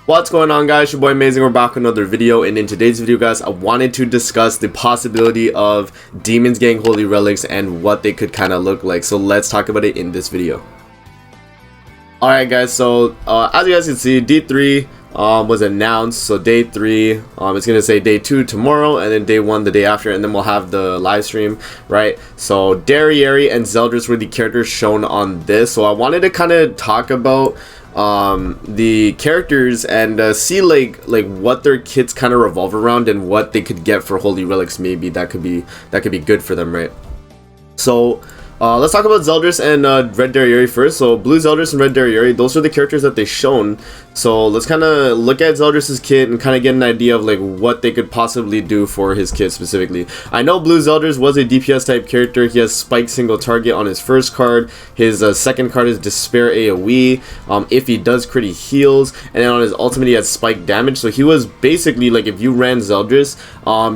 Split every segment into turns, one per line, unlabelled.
What's going on, guys? Your boy Amazing. We're back with another video, and in today's video, guys, I wanted to discuss the possibility of demons getting holy relics and what they could kind of look like. So let's talk about it in this video. Alright guys, so as you guys can see, D3 was announced. So day 3, it's gonna say day 2 tomorrow, and then day 1 the day after, and then we'll have the live stream, right? So Derieri and Zeldris were the characters shown on this. So I wanted to kind of talk about the characters and see like what their kits kind of revolve around and what they could get for holy relics. Maybe that could be good for them, right? So let's talk about Zeldris and Red Derieri first. So Blue Zeldris and Red Derieri, those are the characters that they've shown. So let's kind of look at Zeldris' kit and kind of get an idea of like what they could possibly do for his kit specifically. I know Blue Zeldris was a DPS type character. He has Spike single target on his first card. His second card is Despair AoE. If he does crit, he heals. And then on his ultimate, he has Spike damage. So he was basically like, if you ran Zeldris,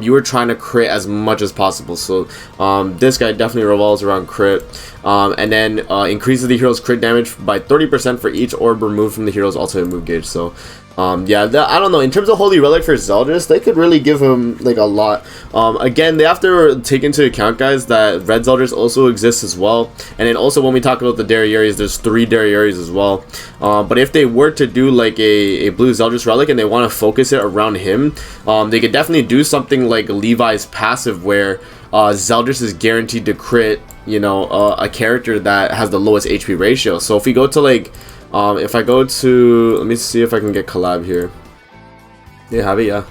you were trying to crit as much as possible. So this guy definitely revolves around crit. And then increases the hero's crit damage by 30% for each orb removed from the hero's ultimate move gauge. So yeah, I don't know, in terms of holy relic for Zeldris, they could really give him like a lot. Again, they have to take into account, guys, that Red Zeldris also exists as well. And then also when we talk about the Derieris, there's 3 Derieris as well. But if they were to do like a blue Zeldris relic and they want to focus it around him, they could definitely do something like Levi's passive, where Zeldris is guaranteed to crit, you know, a character that has the lowest HP ratio. So if we go to like if I go to, let me see if I can get collab here. They have it, yeah.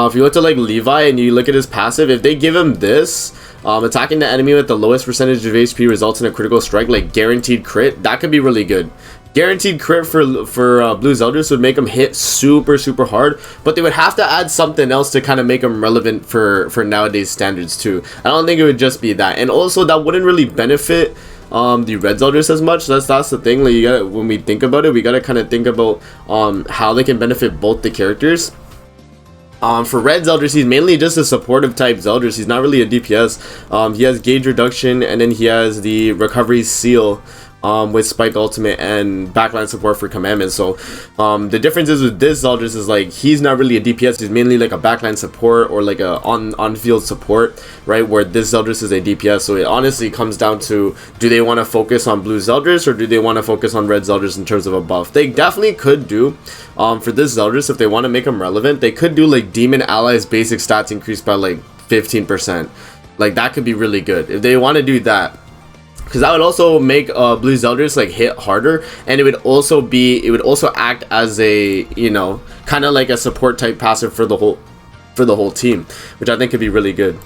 If you look to like Levi and you look at his passive, if they give him this, attacking the enemy with the lowest percentage of HP results in a critical strike, like guaranteed crit, that could be really good. Guaranteed crit for Blue Zeldris would make him hit super hard, but they would have to add something else to kind of make him relevant for nowadays standards too. I don't think it would just be that, and also that wouldn't really benefit the Red Zeldris as much. That's the thing. Like, you gotta, when we think about it, we gotta kind of think about how they can benefit both the characters. For Red Zeldris, he's mainly just a supportive type Zeldris. He's not really a DPS. He has gauge reduction, and then he has the recovery seal with Spike ultimate and backline support for commandments. So the difference is with this Zeldris is like, he's not really a DPS. He's mainly like a backline support or like a on-field support, right? Where this Zeldris is a DPS. So it honestly comes down to, do they want to focus on Blue Zeldris or do they want to focus on Red Zeldris in terms of a buff? They definitely could do for this Zeldris, if they want to make him relevant, they could do like Demon Allies basic stats increased by like 15%. Like, that could be really good if they want to do that, because that would also make Blue Zeldris like hit harder, and it would also act as a, you know, kind of like a support type passive for the whole team, which I think could be really good.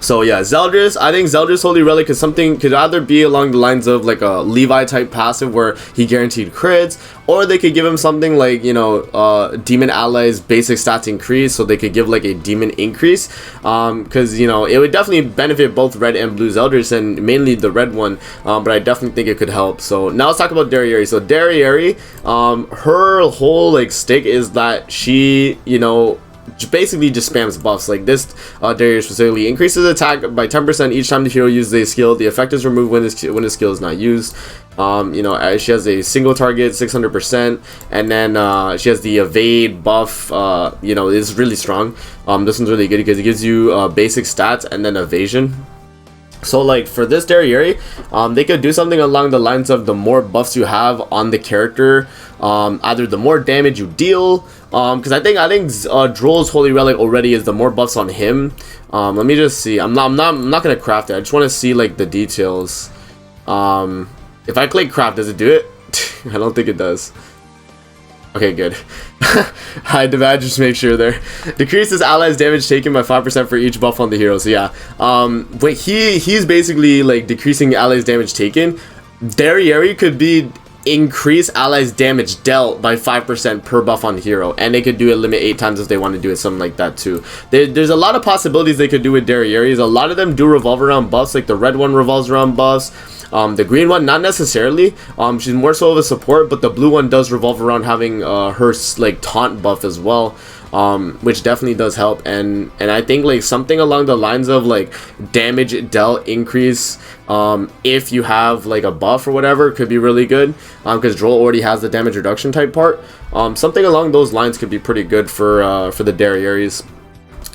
So yeah, Zeldris, I think Zeldris Holy Relic is something, could either be along the lines of like a Levi type passive where he guaranteed crits, or they could give him something like, you know, Demon Allies basic stats increase, so they could give like a demon increase, because, you know, it would definitely benefit both Red and Blue Zeldris, and mainly the Red one, but I definitely think it could help. So now let's talk about Derieri. So Derieri, her whole like stick is that she, you know, basically just spams buffs. Like this Derieri specifically increases attack by 10% each time the hero uses a skill. The effect is removed when the skill is not used. You know, she has a single target 600%, and then she has the evade buff. You know, it's really strong. This one's really good because it gives you basic stats and then evasion. So like for this Derieri, they could do something along the lines of, the more buffs you have on the character, either the more damage you deal, because I think Droll's Holy Relic already is the more buffs on him. Let me just see. I'm not gonna craft it. I just want to see like the details. If I click craft, does it do it? I don't think it does. Okay, good. I had to just make sure there. Decreases allies damage taken by 5% for each buff on the hero. So yeah, but he's basically like decreasing allies damage taken. Derieri could be increase allies damage dealt by 5% per buff on the hero, and they could do it limit 8 times if they want to do it, something like that too. There's a lot of possibilities they could do with Derieris. A lot of them do revolve around buffs. Like the red one revolves around buffs. The green one, not necessarily. She's more so of a support, but the blue one does revolve around having her like taunt buff as well. which definitely does help. And I think like something along the lines of like damage dealt increase if you have like a buff or whatever could be really good, because Droll already has the damage reduction type part. Something along those lines could be pretty good for the Derieris.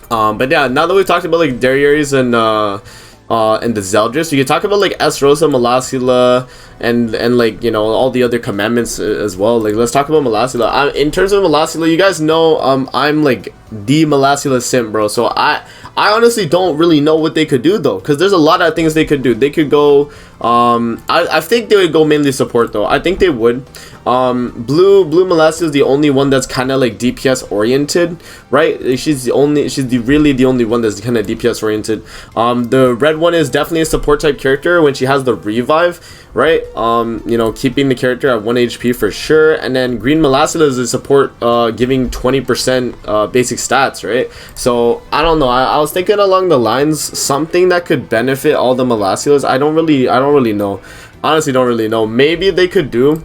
But yeah, now that we've talked about like Derieris and the Zeldris, we can talk about like Estarossa, Melascula, and like, you know, all the other commandments as well. Like, let's talk about Melascula. In terms of Melascula, you guys know I'm like the Melascula simp, bro. So I honestly don't really know what they could do though, because there's a lot of things they could do. They could go I think they would go mainly support though. I think they would. Blue Melascula is the only one that's kind of like DPS oriented, right? She's really the only one that's kind of DPS oriented. The red one is definitely a support type character when she has the revive, right? You know, keeping the character at 1 HP for sure. And then green Melascula is a support, giving 20% basic stats, right? So I don't know. I was thinking along the lines something that could benefit all the Melasculas. I don't really know. Honestly, don't really know. Maybe they could do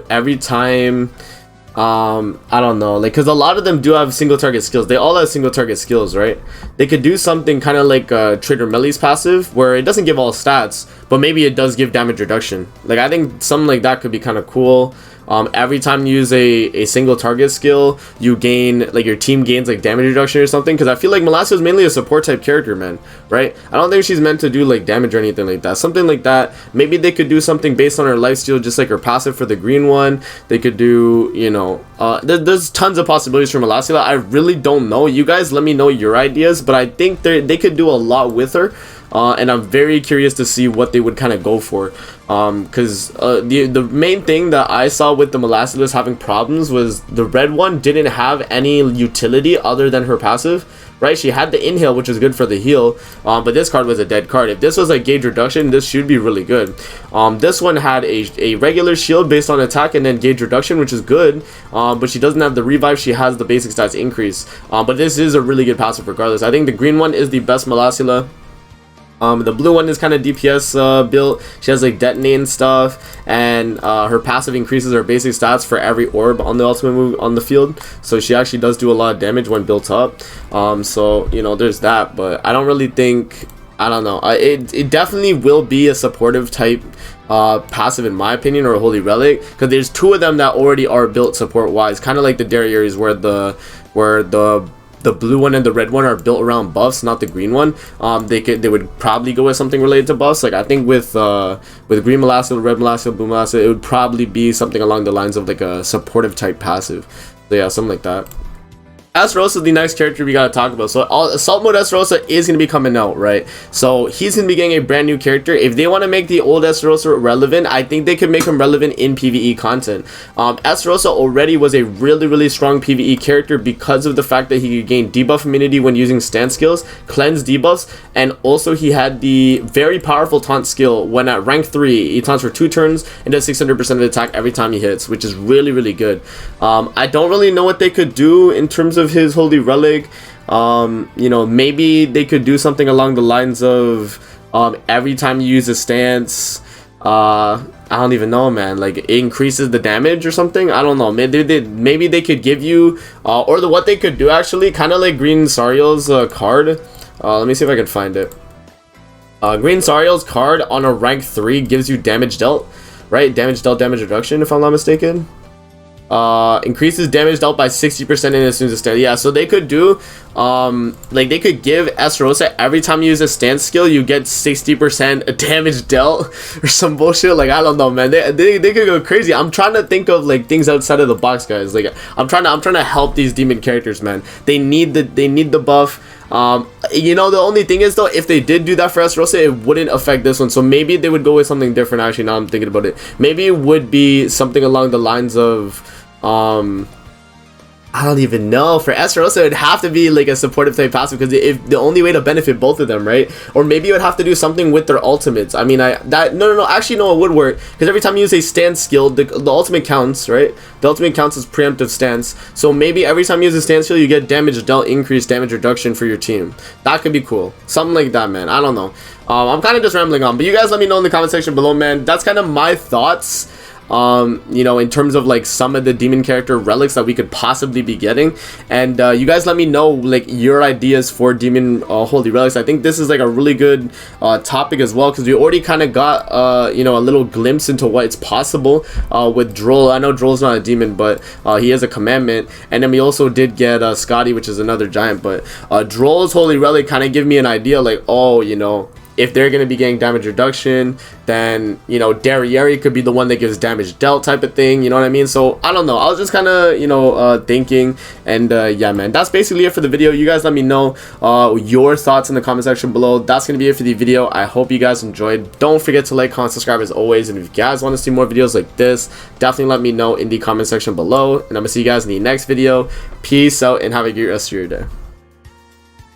every time, I don't know, like, because a lot of them do have single target skills. They all have single target skills, right? They could do something kind of like Trader Melee's passive, where it doesn't give all stats, but maybe it does give damage reduction. Like, I think something like that could be kind of cool. Every time you use a single target skill, you gain, like, your team gains like damage reduction or something, because I feel like Melascula is mainly a support type character, man, right? I don't think she's meant to do like damage or anything like that. Something like that. Maybe they could do something based on her lifesteal, just like her passive for the green one. They could do, you know, there's tons of possibilities for Melascula. I really don't know. You guys let me know your ideas, but I think they could do a lot with her. And I'm very curious to see what they would kind of go for, because the main thing that I saw with the Melasculas having problems was the red one didn't have any utility other than her passive, right? She had the inhale, which is good for the heal, but this card was a dead card. If this was like gauge reduction, this should be really good. This one had a regular shield based on attack and then gauge reduction, which is good, but she doesn't have the revive. She has the basic stats increase, but this is a really good passive regardless. I think the green one is the best Melascula. The blue one is kind of DPS built. She has like detonate and stuff, and her passive increases her basic stats for every orb on the ultimate move on the field. So she actually does do a lot of damage when built up. So, you know, there's that, but I don't really think, I don't know. It definitely will be a supportive type passive in my opinion, or a holy relic, because there's two of them that already are built support wise, kind of like the Derieris, where the blue one and the red one are built around buffs, not the green one. They would probably go with something related to buffs. Like, I think with green Melascula, red Melascula, blue Melascula, it would probably be something along the lines of like a supportive type passive. So yeah, something like that. Estarossa is the next character we gotta talk about. So Assault Mode Estarossa is gonna be coming out, right? So he's gonna be getting a brand new character. If they want to make the old Estarossa relevant, I think they could make him relevant in PvE content. Estarossa already was a really strong PvE character because of the fact that he could gain debuff immunity when using stance skills, cleanse debuffs, and also he had the very powerful taunt skill. When at rank 3, he taunts for 2 turns and does 600% of attack every time he hits, which is really good. I don't really know what they could do in terms of his holy relic. You know, maybe they could do something along the lines of every time you use a stance, I don't even know, man, like it increases the damage or something. I don't know. Maybe they could give you what they could do actually, kind of like Green Sariel's card. Let me see if I can find it. Green Sariel's card on a rank 3 gives you damage dealt, right? Damage dealt, damage reduction, if I'm not mistaken. Increases damage dealt by 60% in as soon as a stand. Yeah, so they could do like they could give Estarossa every time you use a stance skill you get 60% damage dealt or some bullshit. Like, I don't know, man. They could go crazy. I'm trying to think of like things outside of the box, guys. Like, I'm trying to help these demon characters, man. They need the buff. You know, the only thing is though, if they did do that for Estarossa, it wouldn't affect this one. So maybe they would go with something different. Actually, now I'm thinking about it, maybe it would be something along the lines of I don't even know. For Estarossa, it'd have to be like a supportive type passive, because if the only way to benefit both of them, right? Or maybe it would have to do something with their ultimates. I mean, no, actually no, it would work, because every time you use a stance skill, the ultimate counts, right? The ultimate counts as preemptive stance. So maybe every time you use a stance skill, you get damage dealt, increased damage reduction for your team. That could be cool. Something like that, man. I don't know. I'm kind of just rambling on, but you guys let me know in the comment section below, man. That's kind of my thoughts you know, in terms of like some of the demon character relics that we could possibly be getting. And you guys let me know like your ideas for demon holy relics. I think this is like a really good topic as well, because we already kind of got you know, a little glimpse into what it's possible with Droll. I know Droll's not a demon, but he has a commandment. And then we also did get Scotty, which is another giant. But Droll's holy relic kind of give me an idea like, oh, you know, if they're going to be getting damage reduction, then, you know, Derieri could be the one that gives damage dealt type of thing, you know what I mean? So I don't know, I was just kind of, you know, thinking. And yeah, man, that's basically it for the video. You guys let me know your thoughts in the comment section below. That's going to be it for the video. I hope you guys enjoyed. Don't forget to like, comment, subscribe as always. And if you guys want to see more videos like this, definitely let me know in the comment section below. And I'm going to see you guys in the next video. Peace out and have a great rest of your day.